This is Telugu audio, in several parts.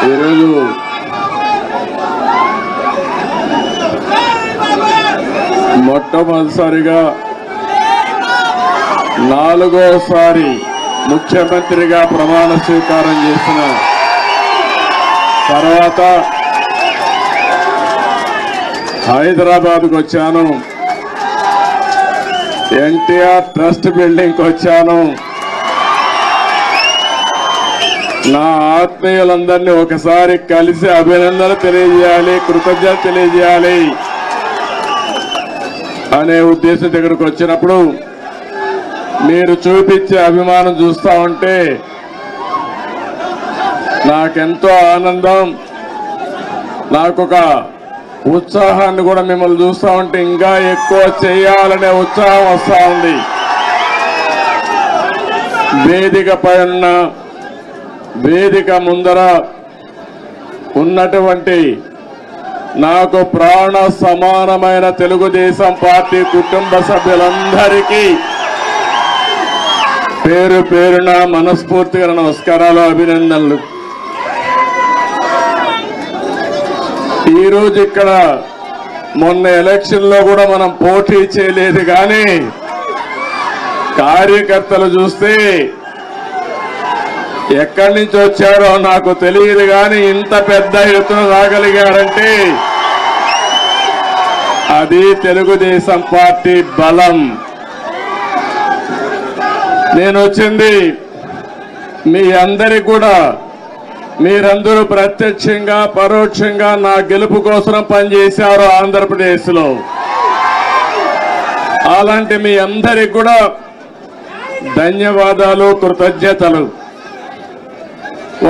ఈరోజు మొట్టమొదటిసారిగా 4వసారి ముఖ్యమంత్రిగా ప్రమాణ స్వీకారం చేసిన తర్వాత హైదరాబాద్కు వచ్చాను. ఎన్టీఆర్ ట్రస్ట్ బిల్డింగ్కి వచ్చాను. నా ఆత్మీయులందరినీ ఒకసారి కలిసి అభినందనలు తెలియజేయాలి, కృతజ్ఞతలు తెలియజేయాలి అనే ఉద్దేశం దగ్గరకు వచ్చినప్పుడు మీరు చూపించే అభిమానం చూస్తా ఉంటే నాకెంతో ఆనందం, నాకొక ఉత్సాహాన్ని కూడా మిమ్మల్ని చూస్తా ఉంటే ఇంకా ఎక్కువ చేయాలనే ఉత్సాహం వస్తా ఉంది. వేదిక పైన వేదిక ముందర ఉన్నటువంటి నాకు ప్రాణ సమానమైన తెలుగుదేశం పార్టీ కుటుంబ సభ్యులందరికీ పేరు పేరున మనస్ఫూర్తిగా నమస్కారాలు, అభినందనలు. ఈరోజు ఇక్కడ మొన్న ఎలక్షన్ లో కూడా మనం పోటీ చేయలేదు, కానీ కార్యకర్తలు చూస్తే ఎక్కడి నుంచి వచ్చారో నాకు తెలియదు, కానీ ఇంత పెద్ద ఎత్తున రాగలిగారంటే అది తెలుగుదేశం పార్టీ బలం. నేను వచ్చింది మీ అందరికి కూడా, మీరందరూ ప్రత్యక్షంగా పరోక్షంగా నా గెలుపు కోసం పనిచేశారు ఆంధ్రప్రదేశ్లో. అలాంటి మీ అందరికి కూడా ధన్యవాదాలు, కృతజ్ఞతలు.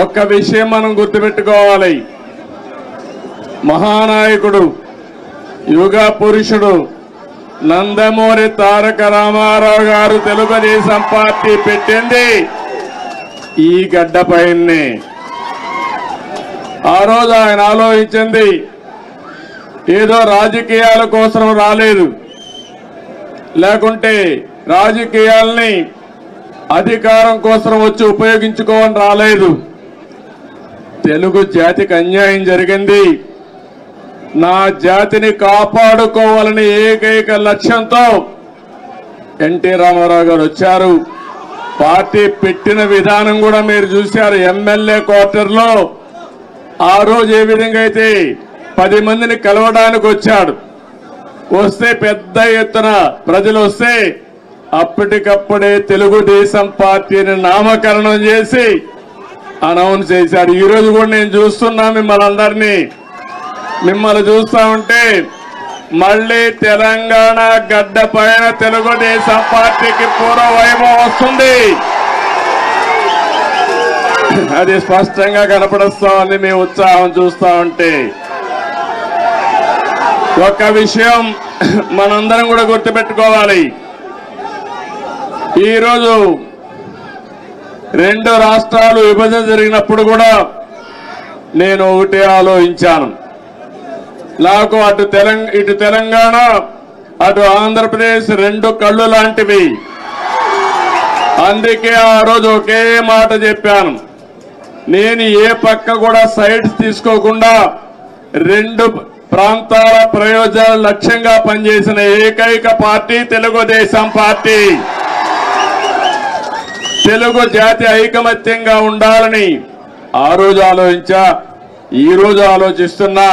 ఒక్క విషయం మనం గుర్తుపెట్టుకోవాలి, మహానాయకుడు యుగ పురుషుడు నందమూరి తారక రామారావు గారు తెలుగుదేశం పార్టీ పెట్టింది ఈ గడ్డపైనే. ఆ రోజు ఆయన ఆలోచించింది ఏదో రాజకీయాల కోసం రాలేదు, లేకుంటే రాజకీయాల్ని అధికారం కోసం వచ్చి ఉపయోగించుకోవని రాలేదు. తెలుగు జాతికి అన్యాయం జరిగింది, నా జాతిని కాపాడుకోవాలని ఏకైక లక్ష్యంతో ఎన్టీ రామారావు గారు వచ్చారు. పార్టీ పెట్టిన విధానం కూడా మీరు చూశారు. ఎమ్మెల్యే క్వార్టర్లో ఆ రోజు ఏ విధంగా అయితే 10 మందిని కలవడానికి వచ్చాడు, వస్తే పెద్ద ఎత్తున ప్రజలు వస్తే అప్పటికప్పుడే తెలుగుదేశం పార్టీని నామకరణం చేసి అనౌన్స్ చేశాడు. ఈ రోజు కూడా నేను చూస్తున్నా మిమ్మల్ని చూస్తా ఉంటే మళ్ళీ తెలంగాణ గడ్డ పైన తెలుగుదేశం పార్టీకి పూర్వ వైభవం వస్తుంది. అది స్పష్టంగా కనపడుస్తోంది మీ ఉత్సాహం చూస్తా ఉంటే. ఒక్క విషయం మనందరం కూడా గుర్తుపెట్టుకోవాలి, ఈరోజు 2 రాష్ట్రాలు విభజన జరిగినప్పుడు కూడా నేను ఒకటే ఆలోచించాను, నాకు ఇటు తెలంగాణ అటు ఆంధ్రప్రదేశ్ 2 కళ్ళు లాంటివి. అందుకే ఆ రోజు ఒకే మాట చెప్పాను, నేను ఏ పక్క కూడా సైడ్స్ తీసుకోకుండా 2 ప్రాంతాల ప్రయోజనాల లక్ష్యంగా పనిచేసిన ఏకైక పార్టీ తెలుగుదేశం పార్టీ. తెలుగు జాతి ఐకమత్యంగా ఉండాలని ఆ రోజు ఆలోచించా, ఈ రోజు ఆలోచిస్తున్నా.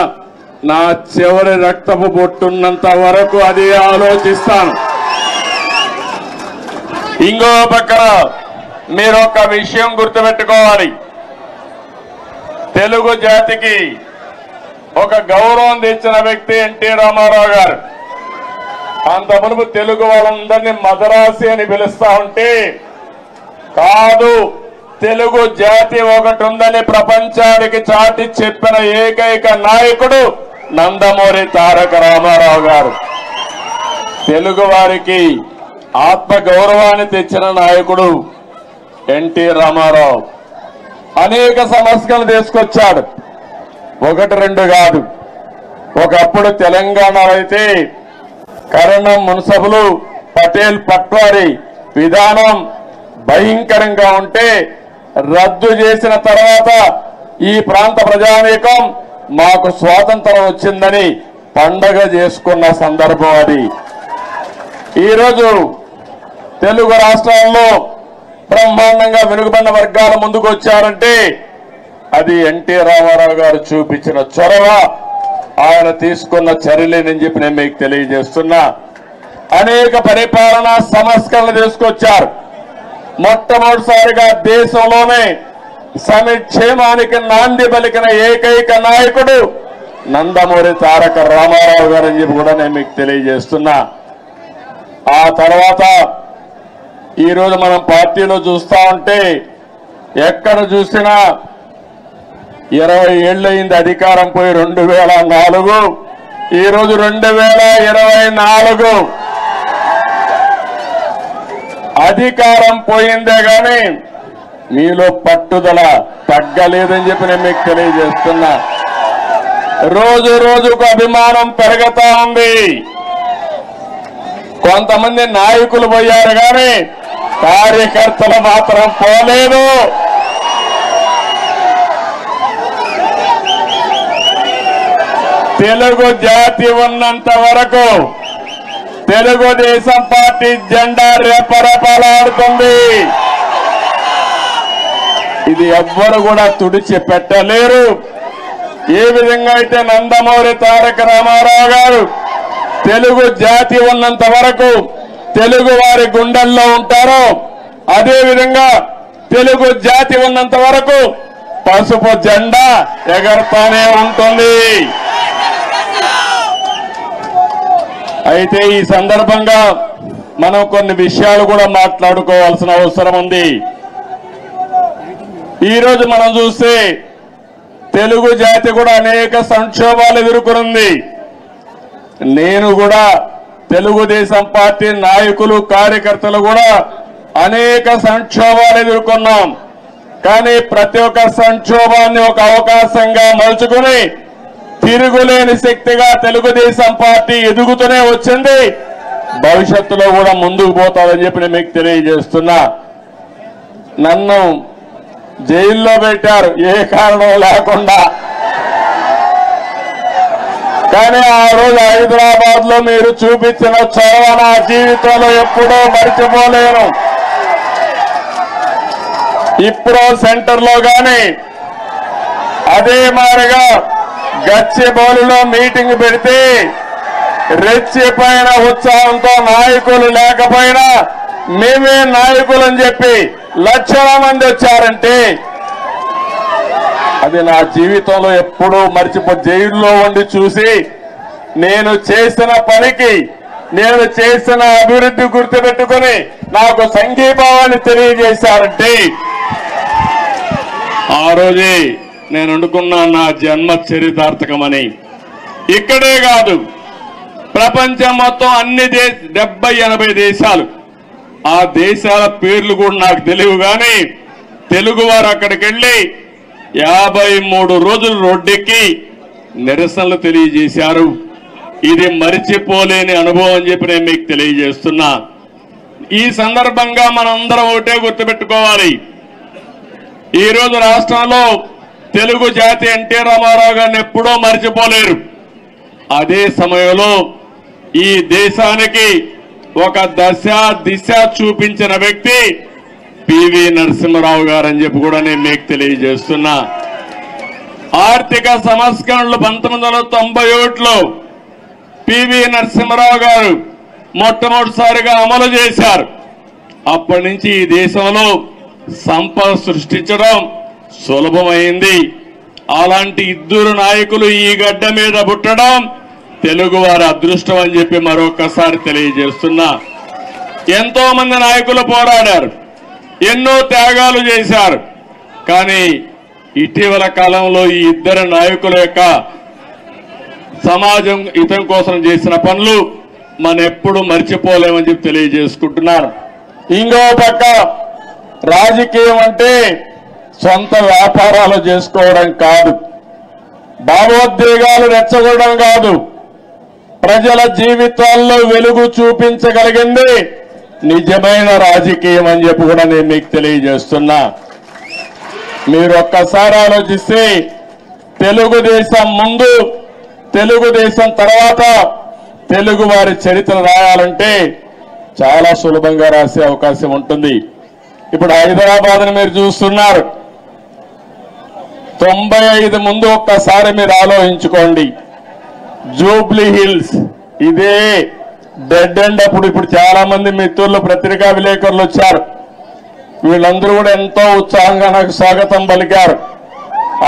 నా చివరి రక్తపు బొట్టున్నంత వరకు అదే ఆలోచిస్తాను. ఇంకో పక్కన మీరు ఒక విషయం గుర్తుపెట్టుకోవాలి, తెలుగు జాతికి ఒక గౌరవం తెచ్చిన వ్యక్తి ఎన్టీ రామారావు గారు. అంత మునుపు తెలుగు వాళ్ళందరినీ మదరాసి అని పిలుస్తా ఉంటే, కాదు తెలుగు జాతి ఒకటి ఉందని ప్రపంచానికి చాటి చెప్పిన ఏకైక నాయకుడు నందమూరి తారక రామారావు గారు. తెలుగు వారికి ఆత్మ గౌరవాన్ని తెచ్చిన నాయకుడు ఎన్టీ రామారావు. అనేక సమస్యలు తీసుకొచ్చాడు, 1-2 కాదు. ఒకప్పుడు తెలంగాణలో అయితే కరణం మున్సబులు పటేల్ పట్వారీ విధానం భయంకరంగా ఉంటే రద్దు చేసిన తర్వాత ఈ ప్రాంత ప్రజానీకం మాకు స్వాతంత్రం వచ్చిందని పండగ చేసుకున్న సందర్భం అది. ఈరోజు తెలుగు రాష్ట్రాల్లో బ్రహ్మాండంగా వెనుకబడిన వర్గాల ముందుకు వచ్చారంటే అది ఎన్టీ రామారావు గారు చూపించిన చొరవ, ఆయన తీసుకున్న చర్యలేనని చెప్పి నేను మీకు తెలియజేస్తున్నా. అనేక పరిపాలనా సంస్కరణలు తీసుకొచ్చారు. మొట్టమొదటిసారిగా దేశంలోనే సంక్షేమానికి నాంది పలికిన ఏకైక నాయకుడు నందమూరి తారక రామారావు గారు అని చెప్పి కూడా నేను మీకు తెలియజేస్తున్నా. ఆ తర్వాత ఈరోజు మనం పార్టీలో చూస్తా ఉంటే ఎక్కడ చూసినా 20 ఏళ్ళయింది అధికారం పోయి 2004, ఈరోజు 2024 అధికారం పోయిందే గాని మీలో పట్టుదల తగ్గలేదని చెప్పి నేను మీకు తెలియజేస్తున్నా. రోజు రోజుకు అభిమానం పెరుగుతా ఉంది. కొంతమంది నాయకులు పోయారు కానీ కార్యకర్తలు మాత్రం పోలేదు. తెలుగు జాతి ఉన్నంత వరకు తెలుగుదేశం పార్టీ జెండా రెపరెపలాడుతుంది. ఇది ఎవ్వరు కూడా తుడిచి పెట్టలేరు. ఏ విధంగా అయితే నందమూరి తారక రామారావు గారు తెలుగు జాతి ఉన్నంత వరకు తెలుగు వారి గుండెల్లో ఉంటారో అదే విధంగా తెలుగు జాతి ఉన్నంత వరకు పసుపు జెండా ఎగరతానే ఉంటుంది. అయితే ఈ సందర్భంగా మనం కొన్ని విషయాలు కూడా మాట్లాడుకోవాల్సిన అవసరం ఉంది. ఈరోజు మనం చూస్తే తెలుగు జాతి కూడా అనేక సంక్షోభాలు ఎదుర్కొంది. నేను కూడా తెలుగుదేశం పార్టీ నాయకులు కార్యకర్తలు కూడా అనేక సంక్షోభాలు ఎదుర్కొన్నాం. కానీ ప్రతి ఒక్క సంక్షోభాన్ని ఒక అవకాశంగా మలుచుకుని తిరుగులేని శక్తిగా తెలుగుదేశం పార్టీ ఎదుగుతూనే వచ్చింది. భవిష్యత్తులో కూడా ముందుకు పోతాదని చెప్పి నేను మీకు తెలియజేస్తున్నా. నన్ను జైల్లో పెట్టారు ఏ కారణం లేకుండా. కానీ ఆ రోజు హైదరాబాద్ లో మీరు చూపించిన చొరవ నా జీవితంలో ఎప్పుడూ మర్చిపోలేను. ఇప్పుడు సెంటర్ లో గాని అదే మాదిరిగా గచ్చిబౌలిలో మీటింగ్ పెడితే రెచ్చిపోయిన ఉత్సాహంతో నాయకులు లేకపోయినా మేమే నాయకులని చెప్పి లక్షల మంది వచ్చారంటే అది నా జీవితంలో ఎప్పుడూ జైల్లో ఉండి చూసి నేను చేసిన పనికి నేను చేసిన అభివృద్ధి గుర్తుపెట్టుకుని నాకు సంఘీభావాన్ని తెలియజేశారంటే ఆ రోజే నేను అనుకున్నా నా జన్మ చరితార్థకమని. ఇక్కడే కాదు ప్రపంచం మొత్తం అన్ని 70-80 దేశాలు, ఆ దేశాల పేర్లు కూడా నాకు తెలియవు కానీ తెలుగువారు అక్కడికి వెళ్లి 53 రోజులు రోడ్డెక్కి నిరసనలు తెలియజేశారు. ఇది మరిచిపోలేని అనుభవం అని చెప్పి నేను మీకు తెలియజేస్తున్నా. ఈ సందర్భంగా మనందరం ఒకటే గుర్తుపెట్టుకోవాలి. ఈరోజు రాష్ట్రంలో తెలుగు జాతి ఎన్టీ రామారావు గారిని ఎప్పుడూ మరిచిపోలేరు. అదే సమయంలో ఈ దేశానికి ఒక దిశ చూపించిన వ్యక్తి పివి నరసింహారావు గారు అని చెప్పి కూడా నేను మీకు తెలియజేస్తున్నా. ఆర్థిక సంస్కరణలు 1991లో పివి నరసింహారావు గారు మొట్టమొదటిసారిగా అమలు చేశారు. అప్పటి నుంచి ఈ దేశంలో సంపద సృష్టించడం సులభమైంది. అలాంటి ఇద్దరు నాయకులు ఈ గడ్డ మీద పుట్టడం తెలుగు వారి అదృష్టం అని చెప్పి మరొకసారి తెలియజేస్తున్నా. ఎంతో మంది నాయకులు పోరాడారు, ఎన్నో త్యాగాలు చేశారు. కానీ ఇటీవల కాలంలో ఈ ఇద్దరు నాయకుల యొక్క సమాజం హితం కోసం చేసిన పనులు మనం ఎప్పుడు మర్చిపోలేమని చెప్పి తెలియజేసుకుంటున్నారు. ఇంకో పక్క రాజకీయం అంటే సొంత వ్యాపారాలు చేసుకోవడం కాదు, భావోద్వేగాలు రెచ్చగొట్టడం కాదు, ప్రజల జీవితాల్లో వెలుగు చూపించగలిగింది నిజమైన రాజకీయం అని చెప్పి కూడా నేను మీకు తెలియజేస్తున్నా. మీరు ఒక్కసారి ఆలోచిస్తే తెలుగుదేశం ముందు, తెలుగుదేశం తర్వాత తెలుగు వారి చరిత్ర రాయాలంటే చాలా సులభంగా రాసే అవకాశం ఉంటుంది. ఇప్పుడు హైదరాబాద్ని మీరు చూస్తున్నారు. 95 ముందు ఒక్కసారి మీరు ఆలోచించుకోండి. జూబ్లీ హిల్స్ ఇదే డెడ్ ఎండ్. అప్పుడు ఇప్పుడు చాలా మంది మిత్రులు పత్రికా విలేకరులు వచ్చారు. వీళ్ళందరూ కూడా ఎంతో ఉత్సాహంగా నాకు స్వాగతం పలికారు.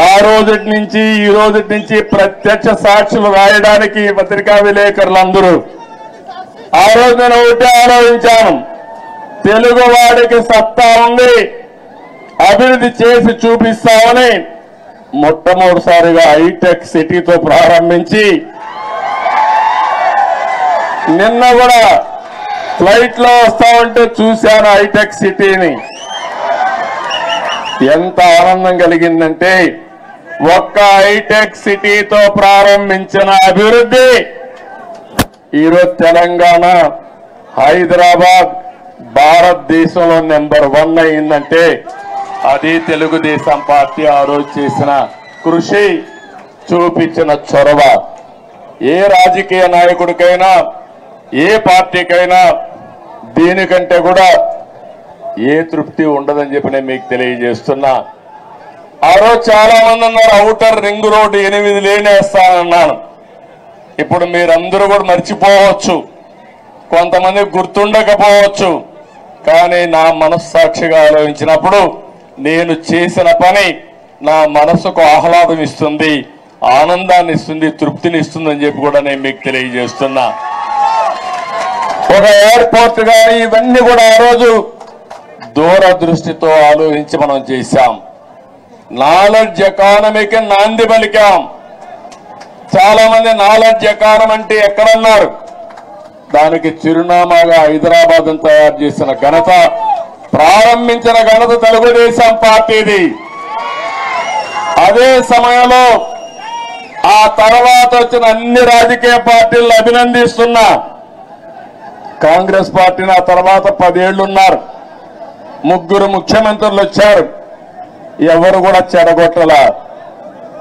ఆ రోజుటి నుంచి ఈ రోజుటి నుంచి ప్రత్యక్ష సాక్షులు రాయడానికి పత్రికా విలేకరులందరూ. ఆ రోజు నేను ఒకటే ఆలోచించాను, తెలుగు వాడికి సత్తా ఉంది, అభివృద్ధి చేసి చూపిస్తామని మొట్టమొదటిసారిగా హైటెక్ సిటీతో ప్రారంభించి నిన్న కూడా ఫ్లైట్ లో వస్తామంటే చూశాను హైటెక్ సిటీని. ఎంత ఆనందం కలిగిందంటే ఒక్క హైటెక్ సిటీతో ప్రారంభించిన అభివృద్ధి ఈరోజు తెలంగాణ, హైదరాబాద్ భారతదేశంలో నెంబర్ 1 అయిందంటే అది తెలుగుదేశం పార్టీ ఆ రోజు చేసిన కృషి, చూపించిన చొరవ. ఏ రాజకీయ నాయకుడికైనా, ఏ పార్టీకైనా దీనికంటే కూడా ఏ తృప్తి ఉండదని చెప్పి నేను మీకు తెలియజేస్తున్నా. ఆ రోజు చాలా మంది అన్నారు ఔటర్ రింగ్ రోడ్డు 8 లేన్ వేస్తానన్నాను. ఇప్పుడు మీరందరూ కూడా మర్చిపోవచ్చు, కొంతమంది గుర్తుండకపోవచ్చు. కానీ నా మనస్సాక్షిగా ఆలోచించినప్పుడు నేను చేసిన పని నా మనసుకు ఆహ్లాదం ఇస్తుంది, ఆనందాన్ని ఇస్తుంది, తృప్తిని ఇస్తుంది అని చెప్పి కూడా నేను మీకు తెలియజేస్తున్నా. ఒక ఎయిర్పోర్ట్ కానీ ఇవన్నీ కూడా ఆ రోజు దూరదృష్టితో ఆలోచించి మనం చేశాం. నాలెడ్జ్ ఎకానమీకి నాంది పలికాం. చాలా మంది నాలెడ్జ్ ఎకానమీ అంటే ఎక్కడన్నారు, దానికి చిరునామాగా హైదరాబాద్ తయారు చేసిన ఘనత, ప్రారంభించిన ఘనత తెలుగుదేశం పార్టీది. అదే సమయంలో ఆ తర్వాత వచ్చిన అన్ని రాజకీయ పార్టీలను అభినందిస్తున్నా. కాంగ్రెస్ పార్టీని ఆ తర్వాత 10 ఏళ్లు ఉన్నారు, 3 ముఖ్యమంత్రులు వచ్చారు, ఎవరు కూడా చెడగొట్టల.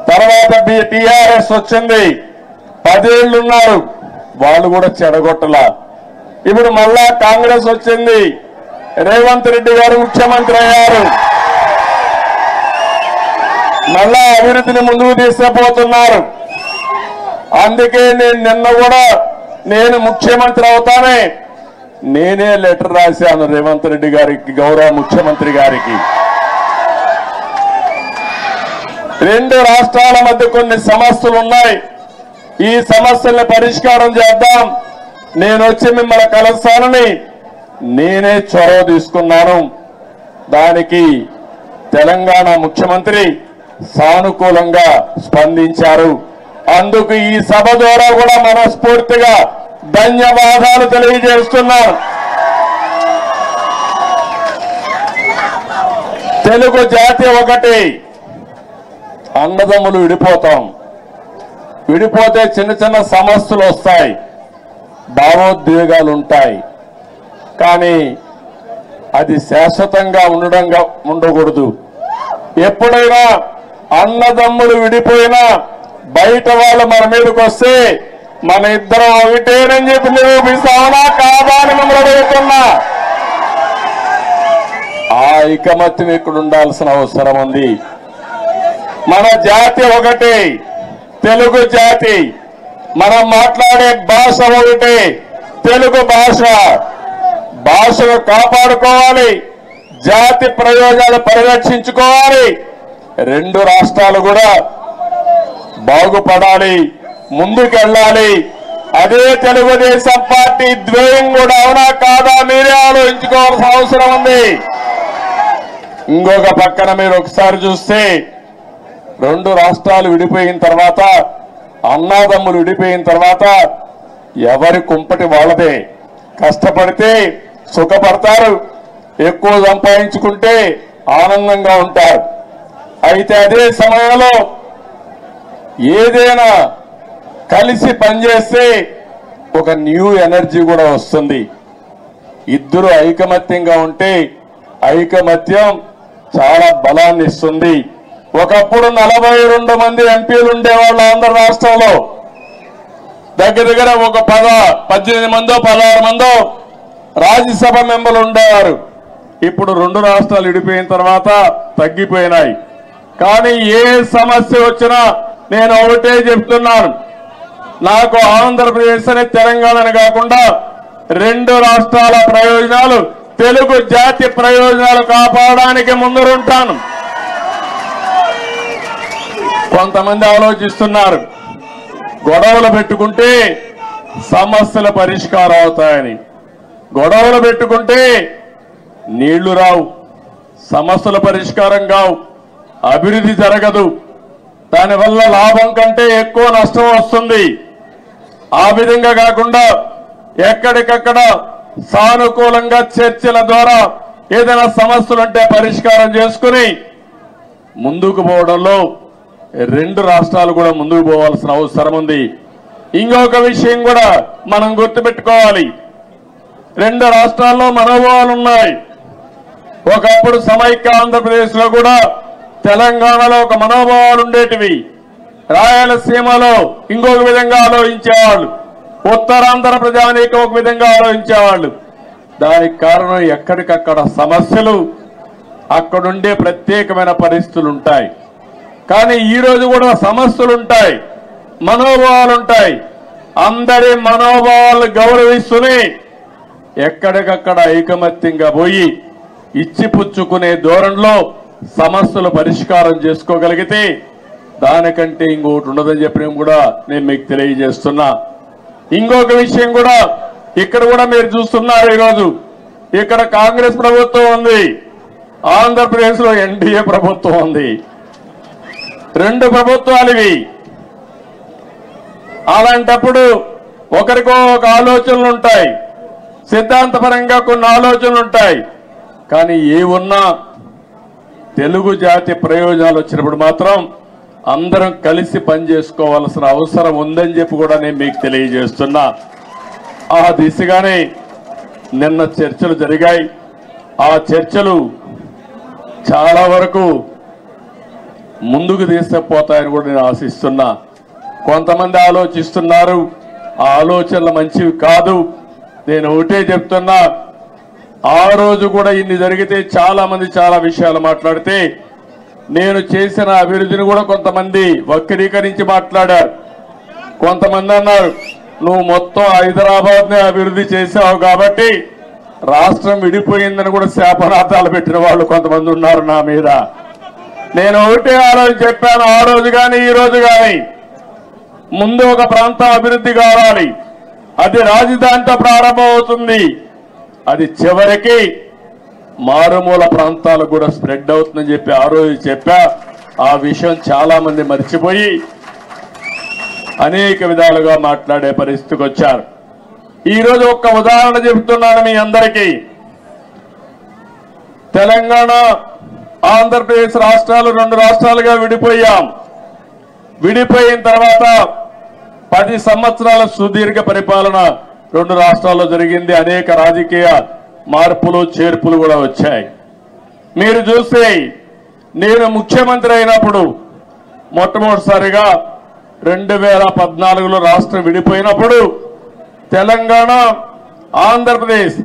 తర్వాత టీఆర్ఎస్ వచ్చింది, 10 ఏళ్లు ఉన్నారు, వాళ్ళు కూడా చెడగొట్టల. ఇప్పుడు మళ్ళా కాంగ్రెస్ వచ్చింది, రేవంత్ రెడ్డి గారు ముఖ్యమంత్రి అయ్యారు, మళ్ళా అభివృద్ధిని ముందుకు తీసుకుపోతున్నారు. అందుకే నేను నిన్న కూడా నేను ముఖ్యమంత్రి అవుతానే నేనే లెటర్ రాశాను రేవంత్ రెడ్డి గారికి, గౌరవ ముఖ్యమంత్రి గారికి. 2 రాష్ట్రాల మధ్య కొన్ని సమస్యలు ఉన్నాయి, ఈ సమస్యల్ని పరిష్కారం చేద్దాం, నేను వచ్చి మిమ్మల్ని కలుస్తానని నేనే చొరవ తీసుకున్నాను. దానికి తెలంగాణ ముఖ్యమంత్రి సానుకూలంగా స్పందించారు. అందుకు ఈ సభ ద్వారా కూడా మనస్ఫూర్తిగా ధన్యవాదాలు తెలియజేస్తున్నాను. తెలుగు జాతి ఒకటి, అన్నదమ్ములు విడిపోతాం, విడిపోతే చిన్న చిన్న సమస్యలు వస్తాయి, భావోద్వేగాలు ఉంటాయి. కానీ అది శాశ్వతంగా ఉండకూడదు. ఎప్పుడైనా అన్నదమ్ములు విడిపోయినా బయట వాళ్ళు మన మీదకి వస్తే మన ఇద్దరం ఒకటేనని చెప్పి నిరూపిస్తామనా కాదా అని మిమ్మల్ని అడుగుతున్నా. ఆ ఐకమత్యం ఇక్కడ ఉండాల్సిన అవసరం ఉంది. మన జాతి ఒకటే, తెలుగు జాతి, మనం మాట్లాడే భాష ఒకటే, తెలుగు భాష. భాషను కాపాడుకోవాలి, జాతి ప్రయోజనాలు పరిరక్షించుకోవాలి, 2 రాష్ట్రాలు కూడా బాగుపడాలి, ముందుకెళ్ళాలి. అదే తెలుగుదేశం పార్టీ ధ్యేయం కూడా అవునా కాదా మీరే ఆలోచించుకోవాల్సిన అవసరం ఉంది. ఇంకొక పక్కన మీరు ఒకసారి చూస్తే 2 రాష్ట్రాలు విడిపోయిన తర్వాత, అన్నాదమ్ములు విడిపోయిన తర్వాత ఎవరి కుంపటి వాళ్ళదే. కష్టపడితే సుఖపడతారు, ఎక్కువ సంపాదించుకుంటే ఆనందంగా ఉంటారు. అయితే అదే సమయంలో ఏదైనా కలిసి పనిచేస్తే ఒక న్యూ ఎనర్జీ కూడా వస్తుంది. ఇద్దరు ఐకమత్యంగా ఉంటే ఐకమత్యం చాలా బలాన్ని ఇస్తుంది. ఒకప్పుడు 42 మంది ఎంపీలు ఉండేవాళ్ళు ఆంధ్ర రాష్ట్రంలో. దగ్గర ఒక 18 మందో 16 మందో రాజ్యసభ మెంబర్లు ఉండేవారు. ఇప్పుడు 2 రాష్ట్రాలు విడిపోయిన తర్వాత తగ్గిపోయినాయి. కానీ ఏ సమస్య వచ్చినా నేను ఒకటే చెప్తున్నాను, నాకు ఆంధ్రప్రదేశ్ అని తెలంగాణ కాకుండా 2 రాష్ట్రాల ప్రయోజనాలు, తెలుగు జాతి ప్రయోజనాలు కాపాడడానికి ముందరుంటాను. కొంతమంది ఆలోచిస్తున్నారు గొడవలు పెట్టుకుంటే సమస్యల పరిష్కారం అవుతాయని. గొడవలు పెట్టుకుంటే నీళ్లు రావు, సమస్యల పరిష్కారం కావు, అభివృద్ధి జరగదు. దానివల్ల లాభం కంటే ఎక్కువ నష్టం వస్తుంది. ఆ విధంగా కాకుండా ఎక్కడికక్కడ సానుకూలంగా చర్చల ద్వారా ఏదైనా సమస్యలుంటే పరిష్కారం చేసుకుని ముందుకు పోవడంలో 2 రాష్ట్రాలు కూడా ముందుకు పోవాల్సిన అవసరం ఉంది. ఇంకొక విషయం కూడా మనం గుర్తుపెట్టుకోవాలి, 2 రాష్ట్రాల్లో మనోభావాలు ఉన్నాయి. ఒకప్పుడు సమైక్య ఆంధ్రప్రదేశ్ లో కూడా తెలంగాణలో ఒక మనోభావాలు ఉండేటివి, రాయలసీమలో ఇంకొక విధంగా ఆలోచించేవాళ్ళు, ఉత్తరాంధ్ర ప్రజానీకం ఒక విధంగా ఆలోచించేవాళ్ళు. దానికి కారణం ఎక్కడికక్కడ సమస్యలు, అక్కడుండే ప్రత్యేకమైన పరిస్థితులు ఉంటాయి. కానీ ఈ రోజు కూడా సమస్యలుంటాయి, మనోభావాలుంటాయి. అందరి మనోభావాలు గౌరవిస్తూనే ఎక్కడికక్కడ ఐకమత్యంగా పోయి ఇచ్చిపుచ్చుకునే ధోరణిలో సమస్యలు పరిష్కారం చేసుకోగలిగితే దానికంటే ఇంకొకటి ఉండదని చెప్పి కూడా నేను మీకు తెలియజేస్తున్నా. ఇంకొక విషయం కూడా ఇక్కడ కూడా మీరు చూస్తున్నారు, ఈరోజు ఇక్కడ కాంగ్రెస్ ప్రభుత్వం ఉంది, ఆంధ్రప్రదేశ్ లో ఎన్డీఏ ప్రభుత్వం ఉంది. 2 ప్రభుత్వాలు ఇవి. అలాంటప్పుడు ఒకరికో ఒక ఆలోచనలు ఉంటాయి, సిద్ధాంతపరంగా కొన్ని ఆలోచనలు ఉంటాయి. కానీ ఏ ఉన్నా తెలుగు జాతి ప్రయోజనాలు వచ్చినప్పుడు మాత్రం అందరం కలిసి పనిచేసుకోవాల్సిన అవసరం ఉందని చెప్పి కూడా నేను మీకు తెలియజేస్తున్నా. ఆ దిశగానే నిన్న చర్చలు జరిగాయి. ఆ చర్చలు చాలా వరకు ముందుకు తీసుకుపోతాయని కూడా నేను ఆశిస్తున్నా. కొంతమంది ఆలోచిస్తున్నారు, ఆ ఆలోచనలు మంచివి కాదు. నేను ఒకటే చెప్తున్నా, ఆ రోజు కూడా ఇన్ని జరిగితే చాలా మంది చాలా విషయాలు మాట్లాడితే నేను చేసిన అభివృద్ధిని కూడా కొంతమంది వక్రీకరించి మాట్లాడారు. కొంతమంది అన్నారు, నువ్వు మొత్తం హైదరాబాద్ నే అభివృద్ధి చేశావు కాబట్టి రాష్ట్రం విడిపోయిందని కూడా శాపనార్థాలు పెట్టిన వాళ్ళు కొంతమంది ఉన్నారు నా మీద. నేను ఒకటే చెప్పాను, ఆ రోజు కానీ ఈ రోజు కానీ, ముందు ఒక ప్రాంతం అభివృద్ధి కావాలి, అది రాజధానితో ప్రారంభమవుతుంది, అది చివరికి మారుమూల ప్రాంతాలకు కూడా స్ప్రెడ్ అవుతుందని చెప్పి ఆ రోజు చెప్పా. ఆ విషయం చాలా మంది మర్చిపోయి అనేక విధాలుగా మాట్లాడే పరిస్థితికి వచ్చారు. ఈ రోజు ఒక్క ఉదాహరణ చెబుతున్నాను మీ అందరికీ. తెలంగాణ ఆంధ్రప్రదేశ్ రాష్ట్రాలు 2 రాష్ట్రాలుగా విడిపోయాం. విడిపోయిన తర్వాత 10 సంవత్సరాల సుదీర్ఘ పరిపాలన 2 రాష్ట్రాల్లో జరిగింది. అనేక రాజకీయ మార్పులు చేర్పులు కూడా వచ్చాయి. మీరు చూస్తే నేను ముఖ్యమంత్రి అయినప్పుడు మొట్టమొదటిసారిగా 2014లో రాష్ట్రం విడిపోయినప్పుడు తెలంగాణ ఆంధ్రప్రదేశ్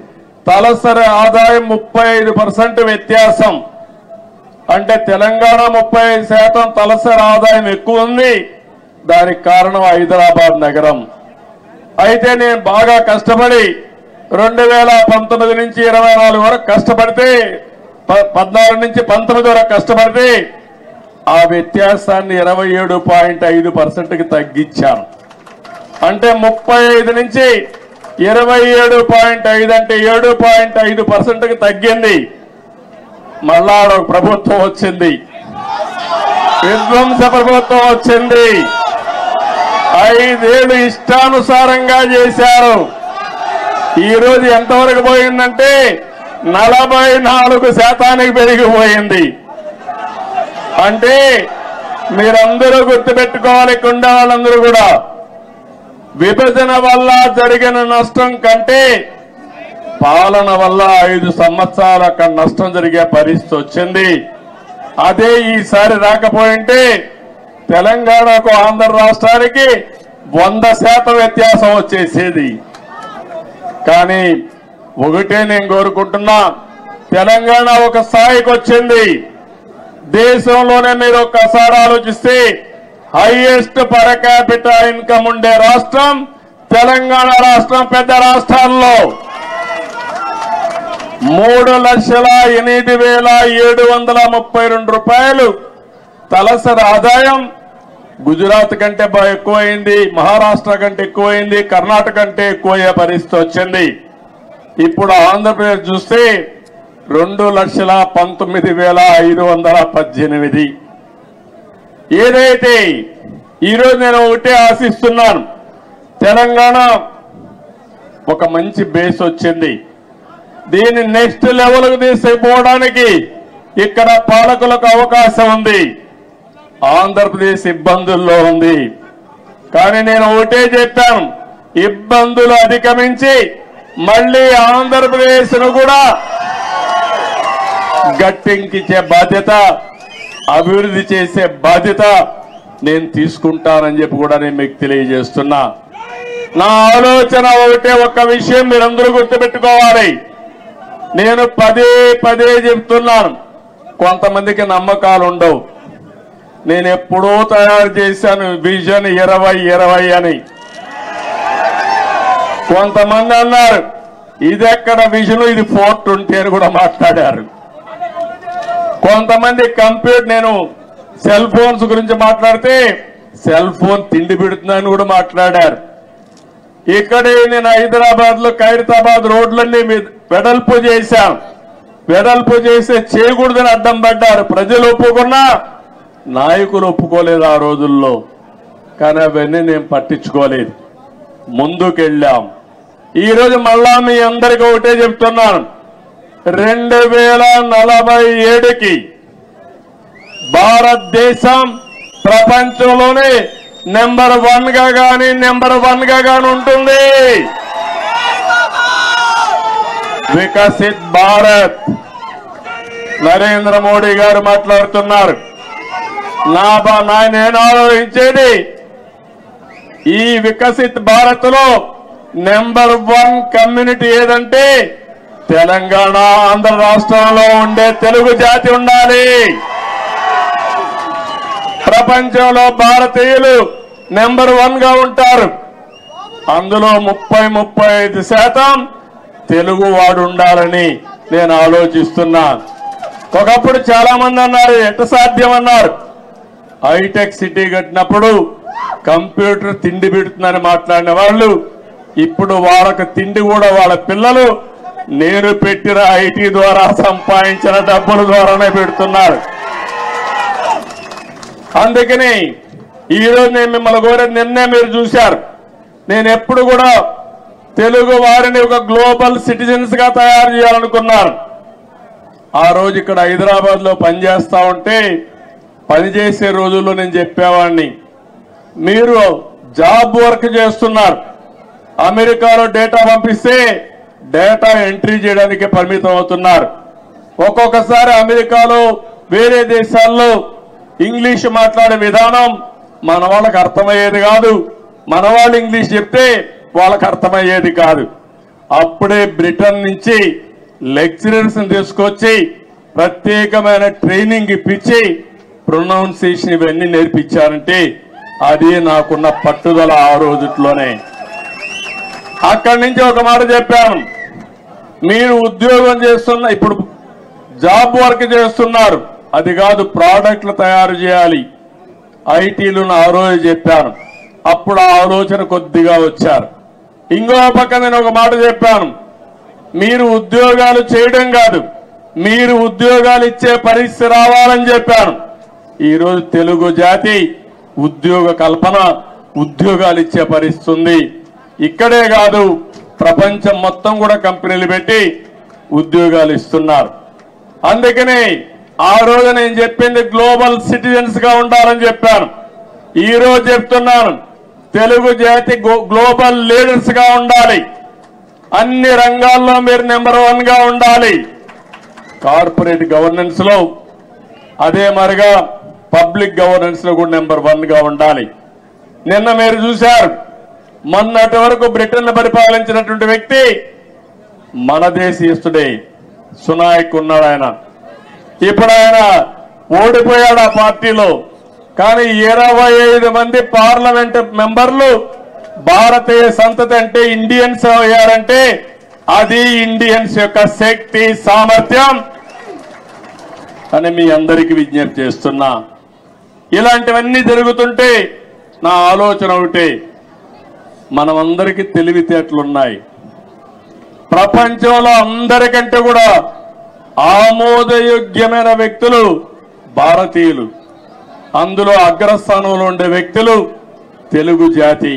తలసరి ఆదాయం 35% వ్యత్యాసం. అంటే తెలంగాణ 35% తలసరి ఆదాయం ఎక్కువ ఉంది. దానికి కారణం హైదరాబాద్ నగరం. అయితే నేను బాగా కష్టపడి 2019 నుంచి 24 వరకు కష్టపడితే, 14 నుంచి 19 వరకు కష్టపడితే ఆ వ్యత్యాసాన్ని 27.5%కి తగ్గించాను. అంటే 35 నుంచి 27.5 అంటే 7.5%కి తగ్గింది. మళ్ళా ఒక ప్రభుత్వం వచ్చింది, విధ్వంస ప్రభుత్వం వచ్చింది. 5 ఏళ్లు ఇష్టానుసారంగా చేశారు. ఈ రోజు ఎంతవరకు పోయిందంటే 44% పెరిగిపోయింది. అంటే మీరందరూ గుర్తుపెట్టుకోవాలి, కొండ వాళ్ళందరూ కూడా, విభజన వల్ల జరిగిన నష్టం కంటే పాలన వల్ల 5 సంవత్సరాలు అక్కడ నష్టం జరిగే పరిస్థితి వచ్చింది. అదే ఈసారి రాకపోయింటే తెలంగాణకు ఆంధ్ర రాష్ట్రానికి 100% వ్యత్యాసం వచ్చేసేది. కానీ ఒకటే నేను కోరుకుంటున్నా, తెలంగాణ ఒక స్థాయికి వచ్చింది. దేశంలోనే మీరు ఒక్కసారి ఆలోచిస్తే హైయెస్ట్ పర్ క్యాపిటల్ ఇన్కమ్ ఉండే రాష్ట్రం తెలంగాణ రాష్ట్రం. పెద్ద రాష్ట్రాల్లో 3,08,732 రూపాయలు తలసరి ఆదాయం గుజరాత్ కంటే ఎక్కువైంది, మహారాష్ట్ర కంటే ఎక్కువైంది, కర్ణాటక కంటే ఎక్కువయ్యే పరిస్థితి వచ్చింది. ఇప్పుడు ఆంధ్రప్రదేశ్ చూస్తే 2,19,518. ఏదైతే ఈరోజు నేను ఒకటే ఆశిస్తున్నాను, తెలంగాణ ఒక మంచి బేస్ వచ్చింది. దీన్ని నెక్స్ట్ లెవెల్కు తీసుకుపోవడానికి ఇక్కడ పాలకులకు అవకాశం ఉంది. ఆంధ్రప్రదేశ్ ఇబ్బందుల్లో ఉంది. కానీ నేను ఒకటే చెప్పాను, ఇబ్బందులు అధిగమించి మళ్లీ ఆంధ్రప్రదేశ్ ను కూడా గట్టెక్కించే బాధ్యత, అభివృద్ధి చేసే బాధ్యత నేను తీసుకుంటానని చెప్పి కూడా నేను మీకు తెలియజేస్తున్నా. నా ఆలోచన ఒకటే, ఒక్క విషయం మీరందరూ గుర్తుపెట్టుకోవాలి. నేను పదే పదే చెప్తున్నాను, కొంతమందికి నమ్మకాలు ఉండవు. నేను ఎప్పుడో తయారు చేశాను విజన్ 2020 అని. కొంతమంది అన్నారు ఇది ఎక్కడ విజన్, ఇది 420 అని కూడా మాట్లాడారు. కొంతమంది కంప్యూటర్, నేను సెల్ ఫోన్స్ గురించి మాట్లాడితే సెల్ ఫోన్ తిండి పెడుతుందని కూడా మాట్లాడారు. ఇక్కడే నేను హైదరాబాద్ లో ఖైరతాబాద్ రోడ్లన్నీ వెడల్పు చేశాను. వెడల్పు చేస్తే చేయకూడదని అడ్డం పడ్డారు. ప్రజలు ఒప్పుకున్నా, నాయకులు ఒప్పుకోలేదు ఆ రోజుల్లో. కానీ అవన్నీ నేను పట్టించుకోలేదు, ముందుకెళ్ళాం. ఈరోజు మళ్ళా మీ అందరికీ ఒకటే చెప్తున్నాను, 2047కి భారతదేశం ప్రపంచంలోనే నెంబర్ 1 గా గాని ఉంటుంది. వికసిత్ భారత్. నరేంద్ర మోడీ గారు మాట్లాడుతున్నారు. నేను ఆలోచించేది, ఈ వికసిత్ భారత్ లో నెంబర్ 1 కమ్యూనిటీ ఏదంటే తెలంగాణ, ఆంధ్ర రాష్ట్రంలో ఉండే తెలుగు జాతి ఉండాలి. ప్రపంచంలో భారతీయులు నెంబర్ 1 గా ఉంటారు. అందులో 30-35% తెలుగు వాడు ఉండాలని నేను ఆలోచిస్తున్నా. ఒకప్పుడు చాలా మంది అన్నారు ఎట్ట సాధ్యం అన్నారు. హైటెక్ సిటీ కట్టినప్పుడు కంప్యూటర్ తిండి పెడుతుందని మాట్లాడిన వాళ్ళు ఇప్పుడు వాళ్ళకి తిండి కూడా వాళ్ళ పిల్లలు నేను పెట్టిన ఐటీ ద్వారా సంపాదించిన డబ్బుల ద్వారానే పెడుతున్నారు. అందుకని ఈరోజు నేను మిమ్మల్ని కోరేది, నిన్నే మీరు చూశారు, నేను ఎప్పుడు కూడా తెలుగు వారిని ఒక గ్లోబల్ సిటిజన్స్ గా తయారు చేయాలనుకున్నాను. ఆ రోజు ఇక్కడ హైదరాబాద్ లో పనిచేస్తా ఉంటే, పనిచేసే రోజుల్లో నేను చెప్పేవాడిని, మీరు జాబ్ వర్క్ చేస్తున్నారు, అమెరికాలో డేటా పంపిస్తే డేటా ఎంట్రీ చేయడానికి పరిమితం అవుతున్నారు. ఒక్కొక్కసారి అమెరికాలో వేరే దేశాల్లో ఇంగ్లీష్ మాట్లాడే విధానం మన వాళ్ళకి అర్థమయ్యేది కాదు. మన వాళ్ళు ఇంగ్లీష్ చెప్తే వాళ్ళకి అర్థమయ్యేది కాదు. అప్పుడే బ్రిటన్ నుంచి లెక్చరర్స్ తీసుకొచ్చి ప్రత్యేకమైన ట్రైనింగ్ ఇప్పించి ప్రొనౌన్సియేషన్ ఇవన్నీ నేర్పించారంటే అది నాకున్న పట్టుదల. ఆ రోజుట్లోనే అక్కడి నుంచి ఒక మాట చెప్పాను, మీరు ఉద్యోగం చేస్తున్న, ఇప్పుడు జాబ్ వర్క్ చేస్తున్నారు, అది కాదు ప్రోడక్ట్లు తయారు చేయాలి, ఐటీలు ఆ రోజు చెప్పాను. అప్పుడు ఆ ఆలోచన కొద్దిగా వచ్చారు. ఇంకో పక్క నేను ఒక మాట చెప్పాను, మీరు ఉద్యోగాలు చేయడం కాదు, మీరు ఉద్యోగాలు ఇచ్చే పరిస్థితి రావాలని చెప్పాను. ఈరోజు తెలుగు జాతి ఉద్యోగ కల్పన, ఉద్యోగాలు ఇచ్చే పరిస్థితి ఉంది. ఇక్కడే కాదు, ప్రపంచం మొత్తం కూడా కంపెనీలు పెట్టి ఉద్యోగాలు ఇస్తున్నారు. అందుకని ఆ రోజు నేను చెప్పింది గ్లోబల్ సిటిజన్స్ గా ఉండాలని చెప్పాను. ఈ రోజు చెప్తున్నాను, తెలుగు జాతి గ్లోబల్ లీడర్స్ గా ఉండాలి. అన్ని రంగాల్లో మీరు నెంబర్ 1 గా ఉండాలి. కార్పొరేట్ గవర్నెన్స్ లో అదే మరిగా పబ్లిక్ గవర్నెన్స్ లో కూడా నెంబర్ 1 గా ఉండాలి. నిన్న మీరు చూశారు, మొన్నటి వరకు బ్రిటన్ పరిపాలించినటువంటి వ్యక్తి మన దేశీయుడే సునాయక్ ఉన్నాడు. ఆయన ఇప్పుడు ఆయన ఓడిపోయాడు ఆ పార్టీలో. కానీ 25 మంది పార్లమెంట్ మెంబర్లు భారతీయ సంతతి అంటే ఇండియన్స్ అయ్యారంటే అది ఇండియన్స్ యొక్క శక్తి సామర్థ్యం అని మీ అందరికీ విజ్ఞప్తి చేస్తున్నా. ఇలాంటివన్నీ జరుగుతుంటే నా ఆలోచన ఒకటే, మనమందరికీ తెలివితేటలున్నాయి. ప్రపంచంలో అందరికంటే కూడా ఆమోదయోగ్యమైన వ్యక్తులు భారతీయులు. అందులో అగ్రస్థానంలో ఉండే వ్యక్తులు తెలుగు జాతి.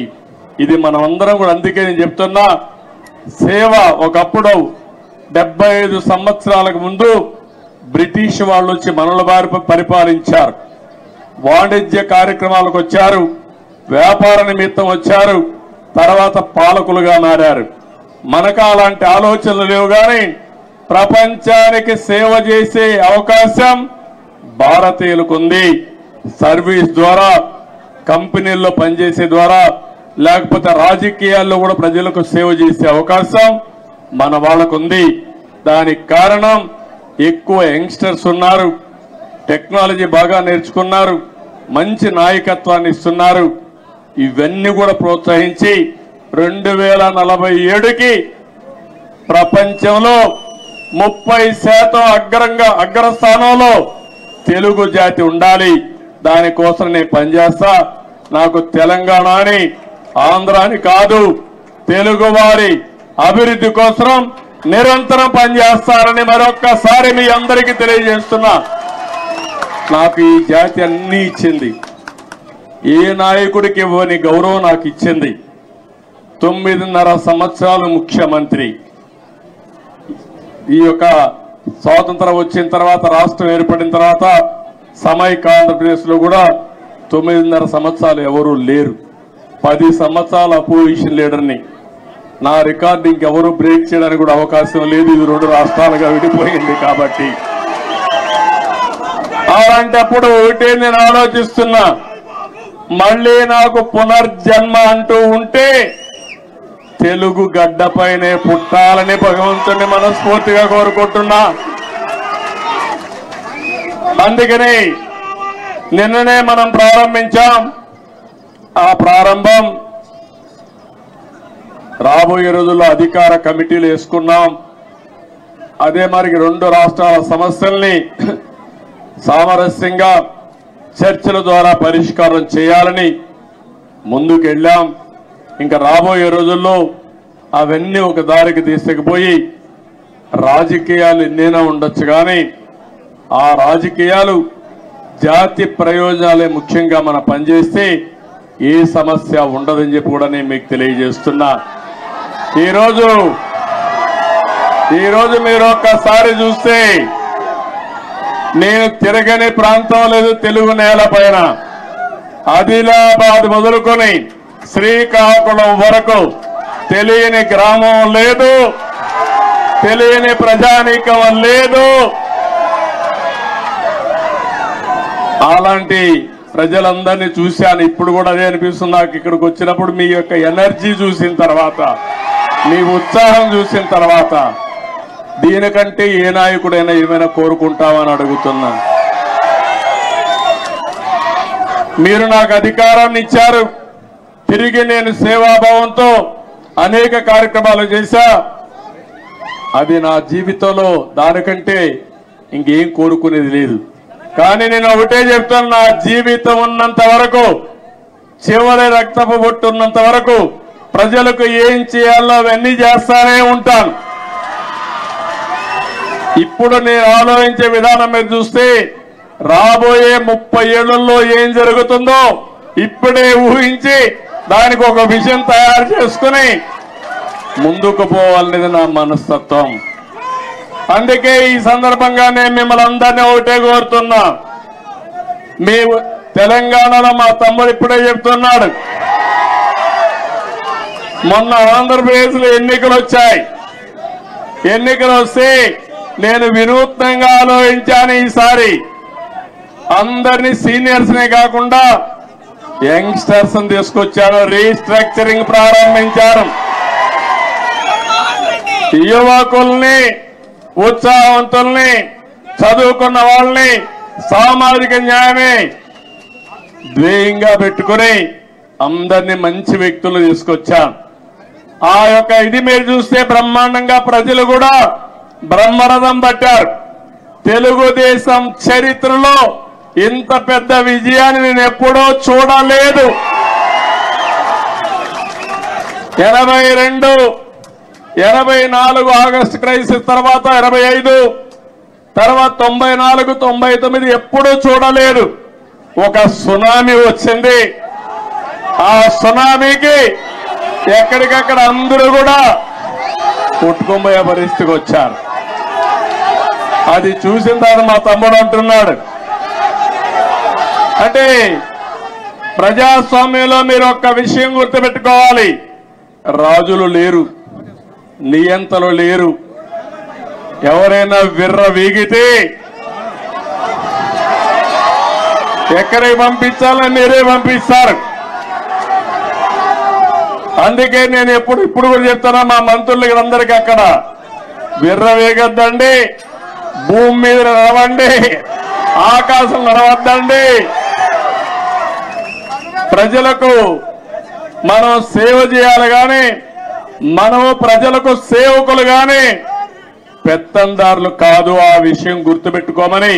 ఇది మనమందరం కూడా, అందుకే నేను చెప్తున్నా, సేవ ఒకప్పుడు 75 సంవత్సరాలకు ముందు బ్రిటిష్ వాళ్ళు వచ్చి మనల వారి పరిపాలించారు. వాణిజ్య కార్యక్రమాలకు వచ్చారు, వ్యాపార నిమిత్తం వచ్చారు, తర్వాత పాలకులుగా మారారు. మనకు అలాంటి ఆలోచనలు లేవు. కానీ ప్రపంచానికి సేవ చేసే అవకాశం భారతీయులకు ఉంది. సర్వీస్ ద్వారా, కంపెనీల్లో పనిచేసే ద్వారా, లేకపోతే రాజకీయాల్లో కూడా ప్రజలకు సేవ చేసే అవకాశం మన వాళ్ళకు ఉంది. దానికి కారణం ఎక్కువ యంగ్స్టర్స్ ఉన్నారు, టెక్నాలజీ బాగా నేర్చుకున్నారు, మంచి నాయకత్వాన్ని ఇస్తున్నారు. ఇవన్నీ కూడా ప్రోత్సహించి 2047కి ప్రపంచంలో 30% అగ్రస్థానంలో తెలుగు జాతి ఉండాలి. దానికోసం నేను పనిచేస్తా. నాకు తెలంగాణ అని, ఆంధ్ర అని కాదు, తెలుగు వారి అభివృద్ధి కోసం నిరంతరం పనిచేస్తారని మరొక్కసారి మీ అందరికీ తెలియజేస్తున్నా. నాకు ఈ జాతి అన్నీ ఇచ్చింది. ఏ నాయకుడికి ఇవ్వని గౌరవం నాకు ఇచ్చింది. 9.5 సంవత్సరాలు ముఖ్యమంత్రి. ఈ యొక్క స్వాతంత్రం వచ్చిన తర్వాత, రాష్ట్రం ఏర్పడిన తర్వాత సమైక్య ఆంధ్రప్రదేశ్ లో కూడా 9.5 సంవత్సరాలు ఎవరూ లేరు. 10 సంవత్సరాల అపోజిషన్ లీడర్ని. నా రికార్డు ఇంకెవరూ బ్రేక్ చేయడానికి కూడా అవకాశం లేదు. ఇది 2 రాష్ట్రాలుగా విడిపోయింది కాబట్టి. అలాంటప్పుడు ఒకటే నేను ఆలోచిస్తున్నా, మళ్ళీ నాకు పునర్జన్మ అంటూ ఉంటే తెలుగు గడ్డపైనే పుట్టాలని భగవంతుని మనస్ఫూర్తిగా కోరుకుంటున్నా. అందుకని నిన్ననే మనం ప్రారంభించాం. ఆ ప్రారంభం రాబోయే రోజుల్లో అధికార కమిటీలు వేసుకున్నాం. అదే మరి 2 రాష్ట్రాల సమస్యల్ని సామరస్యంగా చర్చల ద్వారా పరిష్కారం చేయాలని ముందుకెళ్ళాం. ఇంకా రాబోయే రోజుల్లో అవన్నీ ఒక దారికి తీసుకుపోయి, రాజకీయాలు ఎన్నైనా ఉండొచ్చు కానీ ఆ రాజకీయాలు జాతి ప్రయోజనాలే ముఖ్యంగా మనం పనిచేస్తే ఏ సమస్య ఉండదని చెప్పి కూడా నేను మీకు తెలియజేస్తున్నా. ఈరోజు మీరు ఒక్కసారి చూస్తే నేను తిరగని ప్రాంతం లేదు తెలుగు నేల పైన. ఆదిలాబాద్ మొదలుకొని శ్రీకాకుళం వరకు తెలియని గ్రామం లేదు, తెలియని ప్రజానీకం లేదు. అలాంటి ప్రజలందరినీ చూశాను. ఇప్పుడు కూడా అదే అనిపిస్తుంది నాకు. ఇక్కడికి వచ్చినప్పుడు మీ యొక్క ఎనర్జీ చూసిన తర్వాత, మీ ఉత్సాహం చూసిన తర్వాత, దీనికంటే ఏ నాయకుడైనా ఏమైనా కోరుకుంటామని అడుగుతున్నా. మీరు నాకు అధికారాన్ని ఇచ్చారు. తిరిగి నేను సేవాభావంతో అనేక కార్యక్రమాలు చేశా. అది నా జీవితంలో దానికంటే ఇంకేం కోరుకునేది లేదు. కానీ నేను ఒకటే చెప్తాను, నా జీవితం ఉన్నంత వరకు, చివరి రక్తపు బొట్టు ఉన్నంత వరకు ప్రజలకు ఏం చేయాలో అవన్నీ చేస్తానే ఉంటాను. ఇప్పుడు నేను ఆలోచించే విధానం మీరు చూస్తే రాబోయే 30 ఏళ్లలో ఏం జరుగుతుందో ఇప్పుడే ఊహించి దానికి ఒక విజన్ తయారు చేసుకుని ముందుకు పోవాలనేది నా మనస్తత్వం. అందుకే ఈ సందర్భంగా నేను మిమ్మల్ని అందరినీ ఒకటే కోరుతున్నా. మీ తెలంగాణలో మా తమ్ముడు ఇప్పుడే చెప్తున్నాడు, మొన్న ఆంధ్రప్రదేశ్లో ఎన్నికలు వచ్చాయి. ఎన్నికలు వస్తే నేను వినూత్నంగా ఆలోచించాను. ఈసారి అందరినీ సీనియర్స్నే కాకుండా యంగ్స్టర్స్ తీసుకొచ్చాను. రీస్ట్రక్చరింగ్ ప్రారంభించారు. యువకుల్ని, ఉత్సాహవంతుల్ని, చదువుకున్న వాళ్ళని సామాజిక న్యాయమే ధ్యేయంగా పెట్టుకుని అందరినీ మంచి వ్యక్తులు తీసుకొచ్చాను. ఆ యొక్క ఇది మీరు చూస్తే బ్రహ్మాండంగా ప్రజలు కూడా బ్రహ్మరథం పట్టారు. తెలుగుదేశం చరిత్రలో ఇంత పెద్ద విజయాన్ని నేను ఎప్పుడూ చూడలేదు. 82, 84 ఆగస్టు క్రైసిస్ తర్వాత 85, తర్వాత 94, 99 ఎప్పుడూ చూడలేదు. ఒక సునామీ వచ్చింది. ఆ సునామీకి ఎక్కడికక్కడ అందరూ కూడా కొట్టుకుపోయే పరిస్థితికి వచ్చారు. అది చూసిన తర్వాత మా తమ్ముడు అంటున్నాడు, అంటే ప్రజాస్వామ్యంలో మీరు ఒక్క విషయం గుర్తుపెట్టుకోవాలి, రాజులు లేరు, నియంతలు లేరు. ఎవరైనా విర్ర వీగితే ఎక్కడికి పంపించాలని మీరే పంపిస్తారు. అందుకే నేను ఇప్పుడు కూడా చెప్తున్నా మా మంత్రులకి అందరికీ, అక్కడ విర్ర వేగొద్దండి, భూమి మీద నడవండి, ఆకాశం నడవద్దండి. ప్రజలకు మనం సేవ చేయాలి కానీ మనము ప్రజలకు సేవకులు కానీ పెత్తందారులు కాదు. ఆ విషయం గుర్తుపెట్టుకోమని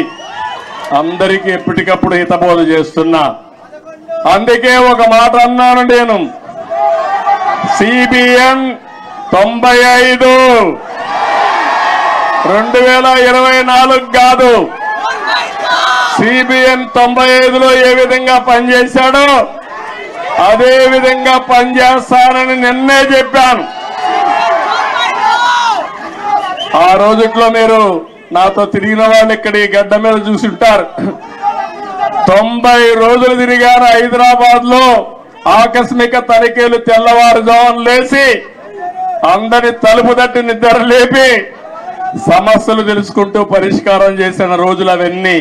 అందరికీ ఎప్పటికప్పుడు హితబోధ చేస్తున్నా. అందుకే ఒక మాట అన్నాను నేను, CBN 95 2024 కాదు, CBN 95లో ఏ విధంగా పనిచేశాడో అదే విధంగా పనిచేస్తానని నిన్నే చెప్పాను. ఆ రోజుట్లో మీరు నాతో తిరిగిన వాళ్ళు ఇక్కడ ఈ గడ్డ మీద చూసుంటారు. 90 రోజులు తిరిగాను హైదరాబాద్ లో. ఆకస్మిక తనిఖీలు, తెల్లవారుజామున లేచి అందరి తలుపు తట్టి నిద్ర లేపి సమస్యలు తెలుసుకుంటూ పరిష్కారం చేసిన రోజులు అవన్నీ.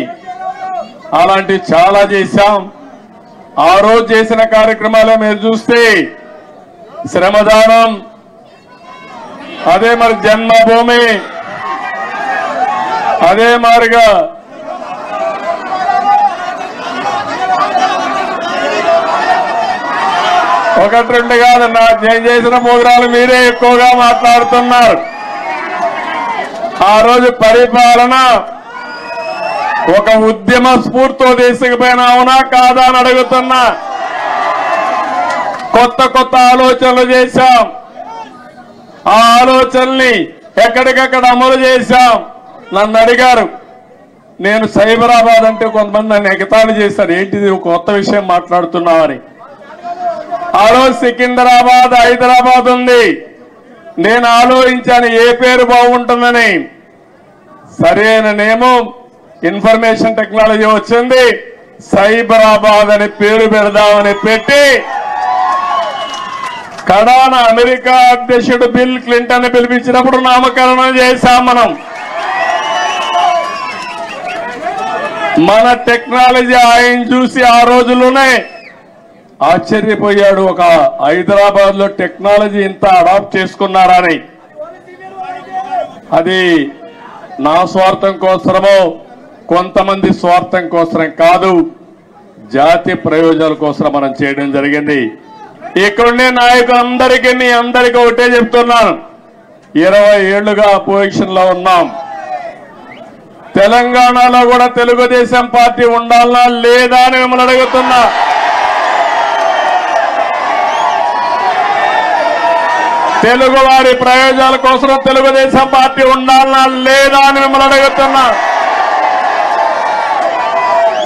అలాంటివి చాలా చేశాం. ఆ రోజు చేసిన కార్యక్రమాలే మీరు చూస్తే శ్రమదానం, అదే మరి జన్మభూమి, అదే మారిగా ఒకటి రెండు కాదు, నేను చేసిన ప్రోగ్రాలు మీరే ఎక్కువగా మాట్లాడుతున్నారు. ఆ రోజు పరిపాలన ఒక ఉద్యమ స్ఫూర్తితో తీసుకుపోయినా అవునా కాదా అని అడుగుతున్నా. కొత్త కొత్త ఆలోచనలు చేశాం. ఆ ఆలోచనల్ని ఎక్కడికక్కడ అమలు చేశాం. నన్ను అడిగారు, నేను సైబరాబాద్ అంటే కొంతమంది నన్ను ఎగతాళి చేశారు, ఏంటిది కొత్త విషయం మాట్లాడుతున్నామని. ఆ రోజు సికింద్రాబాద్, హైదరాబాద్ ఉంది. నేను ఆలోచించాను ఏ పేరు బాగుంటుందని. సరైన నేమో ఇన్ఫర్మేషన్ టెక్నాలజీ వచ్చింది, సైబరాబాద్ అని పేరు పెడదామని పెట్టి కడాన అమెరికా అధ్యక్షుడు బిల్ క్లింటన్ పిలిపించినప్పుడు నామకరణం చేశాం. మన టెక్నాలజీ ఆయన చూసి ఆ రోజుల్లోనే ఆశ్చర్యపోయాడు, ఒక హైదరాబాద్ లో టెక్నాలజీ ఇంత అడాప్ట్ చేసుకున్నారని. అది నా స్వార్థం కోసమో కొంతమంది స్వార్థం కోసం కాదు, జాతి ప్రయోజనాల కోసం మనం చేయడం జరిగింది. ఇక్కడుండే నాయకులందరికీ మీ అందరికీ ఒకటే చెప్తున్నాను, 20 ఏళ్లుగా అపోజిషన్ లో ఉన్నాం. తెలంగాణలో కూడా తెలుగుదేశం పార్టీ ఉండాలనా లేదా అని మిమ్మల్ని అడుగుతున్నా. తెలుగు వారి ప్రయోజనాల కోసం తెలుగుదేశం పార్టీ ఉండాలనా లేదా అని మిమ్మల్ని అడుగుతున్నా.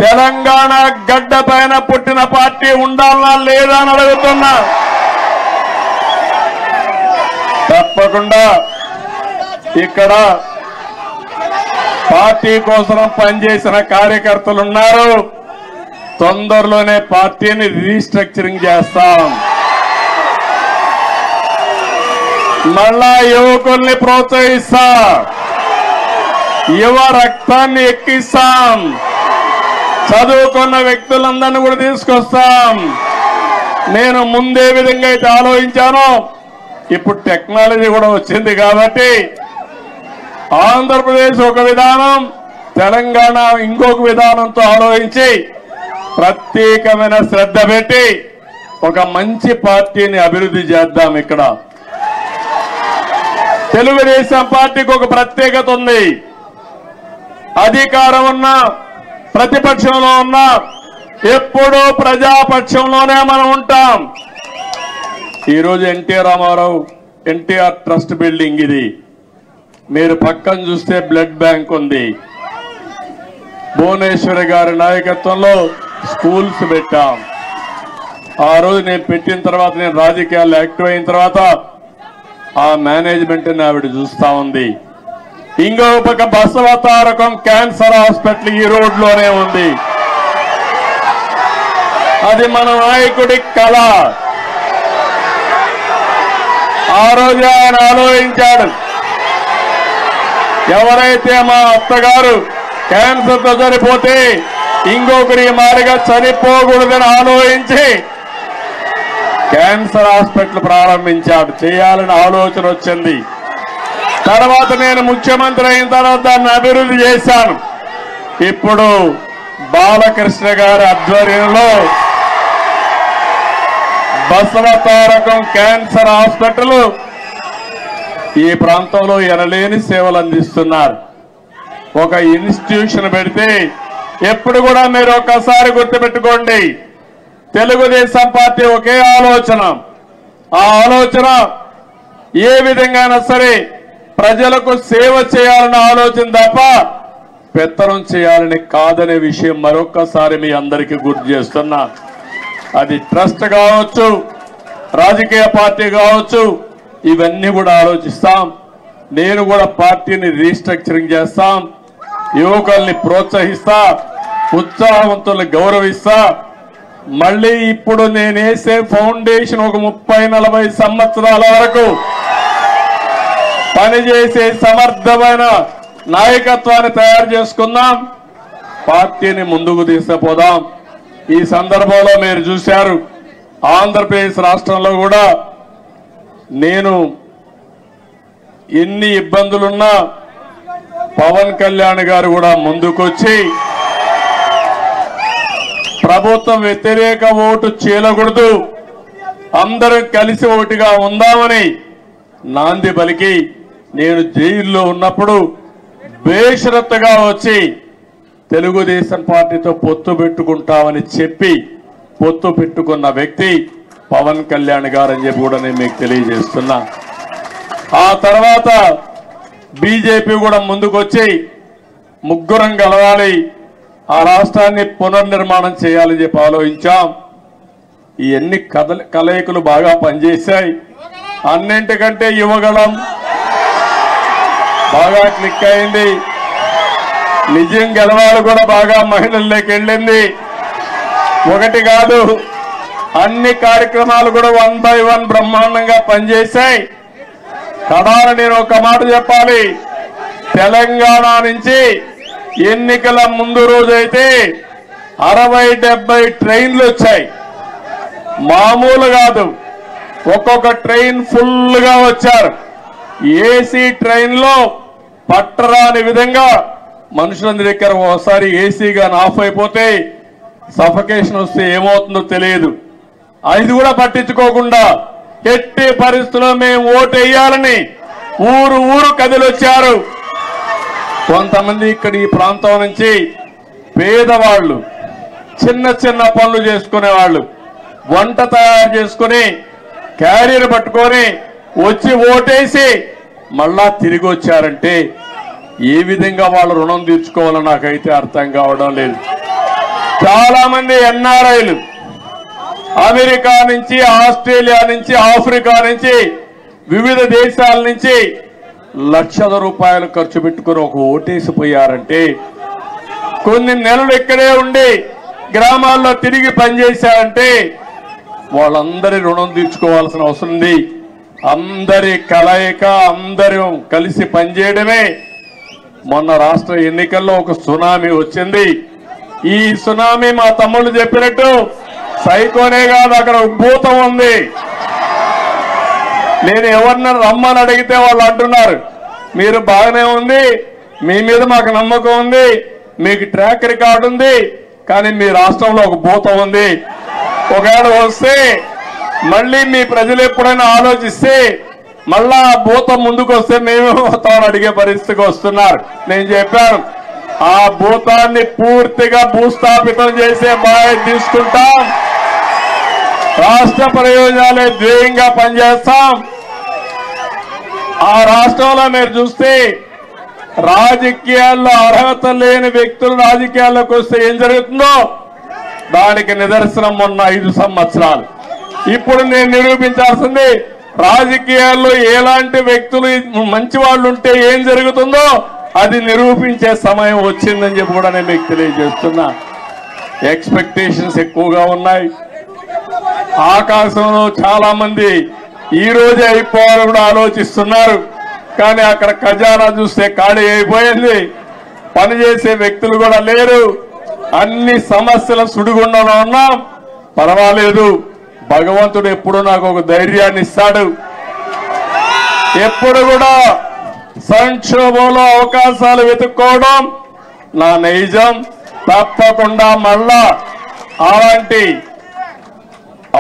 తెలంగాణ గడ్డ పైన పుట్టిన పార్టీ ఉండాలనా లేదా అని అడుగుతున్నా. తప్పకుండా ఇక్కడ పార్టీ కోసం పనిచేసిన కార్యకర్తలు ఉన్నారు. తొందరలోనే పార్టీని రీస్ట్రక్చరింగ్ చేస్తాం. మళ్ళా యువకుల్ని ప్రోత్సహిస్తా, యువ రక్తాన్ని ఎక్కిస్తాం, చదువుకున్న వ్యక్తులందరినీ కూడా తీసుకొస్తాం. నేను ముందే విధంగా అయితే ఆలోచించానో ఇప్పుడు టెక్నాలజీ కూడా వచ్చింది కాబట్టి ఆంధ్రప్రదేశ్ ఒక విధానం, తెలంగాణ ఇంకొక విధానంతో ఆలోచించి ప్రత్యేకమైన శ్రద్ధ పెట్టి ఒక మంచి పార్టీని అభివృద్ధి చేద్దాం. ఇక్కడ తెలుగుదేశం పార్టీకి ఒక ప్రత్యేకత ఉంది. అధికారం ఉన్నా ప్రతిపక్షంలో ఉన్నా ఎప్పుడూ ప్రజాపక్షంలోనే మనం ఉంటాం. ఈరోజు ఎన్టీ రామారావు ఎన్టీఆర్ ట్రస్ట్ బిల్డింగ్ ఇది. మీరు పక్కన చూస్తే బ్లడ్ బ్యాంక్ ఉంది. భువనేశ్వరి గారి నాయకత్వంలో స్కూల్స్ పెట్టాం. ఆ రోజు నేను పెట్టిన తర్వాత, నేను రాజకీయాల్లో యాక్టివ్ అయిన తర్వాత ఆ మేనేజ్మెంట్ ఆవిడ చూస్తా ఉంది. ఇంకో పక్క బసవతారకం క్యాన్సర్ హాస్పిటల్ ఈ రోడ్లోనే ఉంది. అది మన నాయకుడి కళ. ఆ రోజు ఆయన ఆలోచించాడు, ఎవరైతే మా అత్తగారు క్యాన్సర్ తో చనిపోతే ఇంకొకరి మారిగా చనిపోకూడదని ఆలోచించి క్యాన్సర్ హాస్పిటల్ ప్రారంభించాడు. చేయాలని ఆలోచన వచ్చింది. తర్వాత నేను ముఖ్యమంత్రి అయిన తర్వాత దాన్ని అభివృద్ధి చేశాను. ఇప్పుడు బాలకృష్ణ గారి ఆధ్వర్యంలో బసవతారకం క్యాన్సర్ హాస్పిటల్ ఈ ప్రాంతంలో ఎనలేని సేవలు అందిస్తున్నారు. ఒక ఇన్స్టిట్యూషన్ పెడితే ఎప్పుడు కూడా మీరు ఒక్కసారి గుర్తుపెట్టుకోండి, తెలుగుదేశం పార్టీ ఒకే ఆలోచన. ఆ ఆలోచన ఏ విధంగానైనా సరే ప్రజలకు సేవ చేయాలన్న ఆలోచన తప్ప పెత్తనం చేయాలని కాదనే విషయం మరొక్కసారి మీ అందరికీ గుర్తు చేస్తున్నా. అది ట్రస్ట్ కావచ్చు, రాజకీయ పార్టీ కావచ్చు, ఇవన్నీ కూడా ఆలోచిస్తాం. నేను కూడా పార్టీని రీస్ట్రక్చరింగ్ చేస్తాం, యువకుల్ని ప్రోత్సహిస్తా, ఉత్సాహవంతుల్ని గౌరవిస్తా. మళ్ళీ ఇప్పుడు నేను వేసే ఫౌండేషన్ ఒక 30-40 సంవత్సరాల వరకు పనిచేసే సమర్థమైన నాయకత్వాన్ని తయారు చేసుకుందాం, పార్టీని ముందుకు తీసుకుపోదాం. ఈ సందర్భంలో మీరు చూశారు, ఆంధ్రప్రదేశ్ రాష్ట్రంలో కూడా నేను ఎన్ని ఇబ్బందులున్నా పవన్ కళ్యాణ్ గారు కూడా ముందుకొచ్చి ప్రభుత్వం వ్యతిరేక ఓటు చీలకూడదు, అందరం కలిసి ఒకటిగా ఉందామని నాంది పలికి నేను జైల్లో ఉన్నప్పుడు బేషరత్తుగా వచ్చి తెలుగుదేశం పార్టీతో పొత్తు పెట్టుకుంటామని చెప్పి పొత్తు పెట్టుకున్న వ్యక్తి పవన్ కళ్యాణ్ గారు అని చెప్పి కూడా నేను మీకు తెలియజేస్తున్నా. ఆ తర్వాత బీజేపీ కూడా ముందుకొచ్చి ముగ్గురం కలవాలి, ఆ రాష్ట్రాన్ని పునర్నిర్మాణం చేయాలని చెప్పి ఆలోచించాం. ఇవన్నీ కలయికలు బాగా పనిచేశాయి. అన్నింటికంటే యువగళం బాగా క్లిక్ అయింది. నిజం గెలవాలి కూడా బాగా మహిళల్లోకి వెళ్ళింది. ఒకటి కాదు, అన్ని కార్యక్రమాలు కూడా 1 by 1 బ్రహ్మాండంగా పనిచేశాయి. కడాన నేను ఒక మాట చెప్పాలి, తెలంగాణ నుంచి ఎన్నికల ముందు రోజైతే 60-70 ట్రైన్లు వచ్చాయి. మామూలు కాదు, ఒక్కొక్క ట్రైన్ ఫుల్ గా వచ్చారు. ఏసీ ట్రైన్ లో పట్టరాని విధంగా మనుషులందరి దగ్గర ఒకసారి ఏసీ గాని ఆఫ్ అయిపోతే సఫకేషన్ వస్తే ఏమవుతుందో తెలియదు. అది కూడా పట్టించుకోకుండా ఎట్టి పరిస్థితుల్లో మేము ఓటు వేయాలని ఊరు ఊరు కదిలొచ్చారు. కొంతమంది ఇక్కడ ఈ ప్రాంతం నుంచి పేదవాళ్లు, చిన్న చిన్న పనులు చేసుకునేవాళ్లు, వంట తయారు చేసుకుని క్యారియర్ పట్టుకొని వచ్చి ఓటేసి మళ్ళా తిరిగి వచ్చారంటే ఏ విధంగా వాళ్ళు రుణం తీర్చుకోవాలో నాకైతే అర్థం కావడం లేదు. చాలా మంది ఎన్ఆర్ఐలు అమెరికా నుంచి, ఆస్ట్రేలియా నుంచి, ఆఫ్రికా నుంచి, వివిధ దేశాల నుంచి లక్షల రూపాయలు ఖర్చు పెట్టుకుని ఒక ఓటేసిపోయారంటే, కొన్ని నెలలు ఇక్కడే ఉండి గ్రామాల్లో తిరిగి పనిచేశారంటే వాళ్ళందరి రుణం తీర్చుకోవాల్సిన అవసరం ఉంది. అందరి కలయిక, అందరూ కలిసి పనిచేయడమే. మొన్న రాష్ట్ర ఎన్నికల్లో ఒక సునామీ వచ్చింది. ఈ సునామీ మా తమ్ముళ్ళు చెప్పినట్టు సైకోనే కాదు, అక్కడ భూతం ఉంది. నేను ఎవరిని రమ్మని అడిగితే వాళ్ళు అంటున్నారు, మీరు బాగానే ఉంది, మీ మీద మాకు నమ్మకం ఉంది, మీకు ట్రాక్ రికార్డు ఉంది, కానీ మీ రాష్ట్రంలో ఒక భూతం ఉంది. ఒకవేళ వస్తే మళ్ళీ మీ ప్రజలు ఎప్పుడైనా ఆలోచిస్తే మళ్ళా ఆ భూతం ముందుకు వస్తే మేమేమవుతామని అడిగే పరిస్థితికి వస్తున్నారు. నేను చెప్పాను, ఆ భూతాన్ని పూర్తిగా భూస్థాపితం చేసే బాధ్యత తీసుకుంటాం. రాష్ట్ర ప్రయోజనాలే ధ్యేయంగా పనిచేస్తాం. ఆ రాష్ట్రంలో మీరు చూస్తే రాజకీయాల్లో అర్హత లేని వ్యక్తులు రాజకీయాల్లోకి వస్తే ఏం జరుగుతుందో దానికి నిదర్శనం మొన్న 5 సంవత్సరాలు. ఇప్పుడు నేను నిరూపించాల్సింది రాజకీయాల్లో ఎలాంటి వ్యక్తులు మంచి వాళ్ళు ఉంటే ఏం జరుగుతుందో అది నిరూపించే సమయం వచ్చిందని చెప్పి కూడా నేను మీకు తెలియజేస్తున్నా. ఎక్స్పెక్టేషన్స్ ఎక్కువగా ఉన్నాయి. ఆకాశంలో చాలా మంది ఈ రోజే అయిపోవాలని కూడా ఆలోచిస్తున్నారు. కానీ అక్కడ ఖజానా చూస్తే ఖాళీ అయిపోయింది. పనిచేసే వ్యక్తులు కూడా లేరు. అన్ని సమస్యల సుడిగుండంలో ఉన్నాం. పర్వాలేదు, భగవంతుడు ఎప్పుడు నాకు ఒక ధైర్యాన్ని ఇస్తాడు. ఎప్పుడు కూడా సంక్షోభంలో అవకాశాలు వెతుక్కోవడం నా నైజం. తప్పకుండా మళ్ళా అలాంటి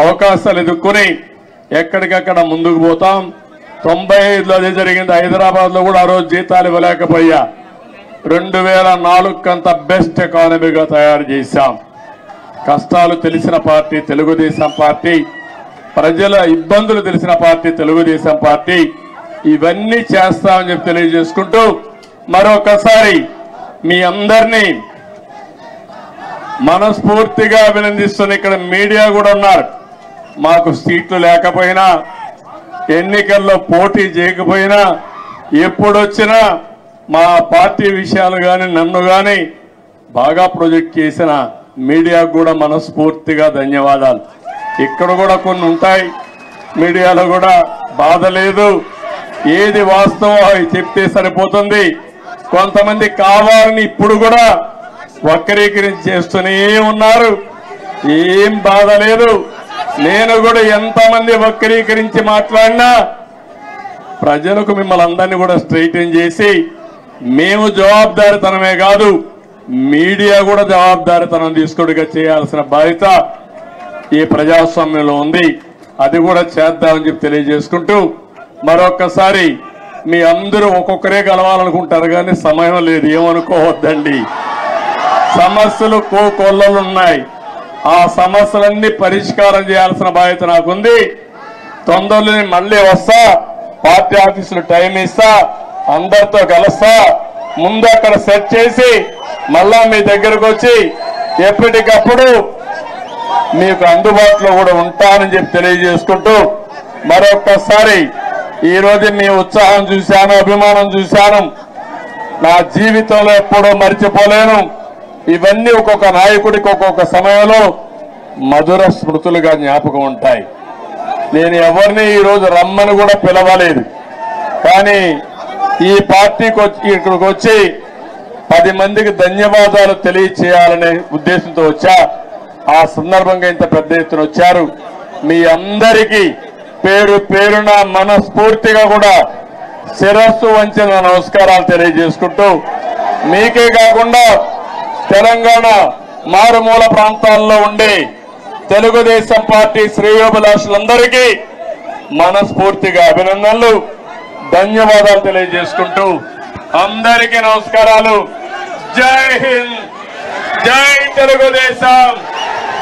అవకాశాలు ఎదుర్కొని ఎక్కడికక్కడ ముందుకు పోతాం. 95లో అదే జరిగింది. హైదరాబాద్ లో కూడా ఆ రోజు జీతాలు ఇవ్వలేకపోయా. 2004 కంత బెస్ట్ ఎకానమీగా తయారు చేశాం. కష్టాలు తెలిసిన పార్టీ తెలుగుదేశం పార్టీ, ప్రజల ఇబ్బందులు తెలిసిన పార్టీ తెలుగుదేశం పార్టీ. ఇవన్నీ చేస్తామని చెప్పి తెలియజేసుకుంటూ మరొకసారి మీ అందరినీ మనస్ఫూర్తిగా అభినందిస్తున్న ఇక్కడ మీడియా కూడా ఉన్నారు. మాకు సీట్లు లేకపోయినా, ఎన్నికల్లో పోటీ చేయకపోయినా, ఎప్పుడొచ్చినా మా పార్టీ విషయాలు కానీ నన్ను కానీ బాగా ప్రొజెక్ట్ చేసిన మీడియాకు కూడా మనస్ఫూర్తిగా ధన్యవాదాలు. ఇక్కడ కూడా కొన్ని ఉంటాయి, మీడియాలో కూడా బాధ లేదు. ఏది వాస్తవం అవి చెప్తే సరిపోతుంది. కొంతమంది కావాలని ఇప్పుడు కూడా వక్రీకరించి చేస్తూనే ఉన్నారు. ఏం బాధ లేదు. నేను కూడా ఎంతమంది వక్రీకరించి మాట్లాడినా ప్రజలకు మిమ్మల్ని అందరినీ కూడా స్ట్రైటన్ చేసి మేము జవాబుదారీతనమే కాదు మీడియా కూడా జవాబుదారీతనం తీసుకుడిగా చేయాల్సిన బాధ్యత ఈ ప్రజాస్వామ్యంలో ఉంది. అది కూడా చేద్దామని చెప్పి తెలియజేసుకుంటూ మరొక్కసారి మీ అందరూ ఒక్కొక్కరే కలవాలనుకుంటారు కానీ సమయం లేదు, ఏమనుకోవద్దండి. సమస్యలు కోకొల్లలున్నాయి. ఆ సమస్యలన్నీ పరిష్కారం చేయాల్సిన బాధ్యత నాకుంది. తొందరలో మళ్ళీ వస్తా, పార్టీ ఆఫీసులో టైం ఇస్తా, అందరితో కలుస్తా. ముందు అక్కడ సెట్ చేసి మళ్ళా మీ దగ్గరకు వచ్చి ఎప్పటికప్పుడు మీకు అందుబాటులో కూడా ఉంటానని చెప్పి తెలియజేసుకుంటూ మరొక్కసారి ఈ రోజు మీ ఉత్సాహం చూశాను, అభిమానం చూశాను. నా జీవితంలో ఎప్పుడూ మర్చిపోలేను. ఇవన్నీ ఒక్కొక్క నాయకుడికి ఒక్కొక్క సమయంలో మధుర స్మృతులుగా జ్ఞాపకం ఉంటాయి. నేను ఎవరిని ఈరోజు రమ్మని కూడా పిలవలేదు, కానీ ఈ పార్టీకి ఇక్కడికి వచ్చి 10 మందికి ధన్యవాదాలు తెలియచేయాలనే ఉద్దేశంతో వచ్చా. ఆ సందర్భంగా ఇంత పెద్ద ఎత్తున వచ్చారు. మీ అందరికీ పేరు పేరున మనస్ఫూర్తిగా కూడా శిరస్సు వంచిన నమస్కారాలు తెలియజేసుకుంటూ మీకే కాకుండా తెలంగాణ మారుమూల ప్రాంతాల్లో ఉండే తెలుగుదేశం పార్టీ శ్రేయోభిలాషులందరికీ మనస్ఫూర్తిగా అభినందనలు, ధన్యవాదాలు తెలియజేసుకుంటూ అందరికీ నమస్కారాలు. జై హింద్, జై తెలుగుదేశం,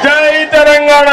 జై తెలంగాణ.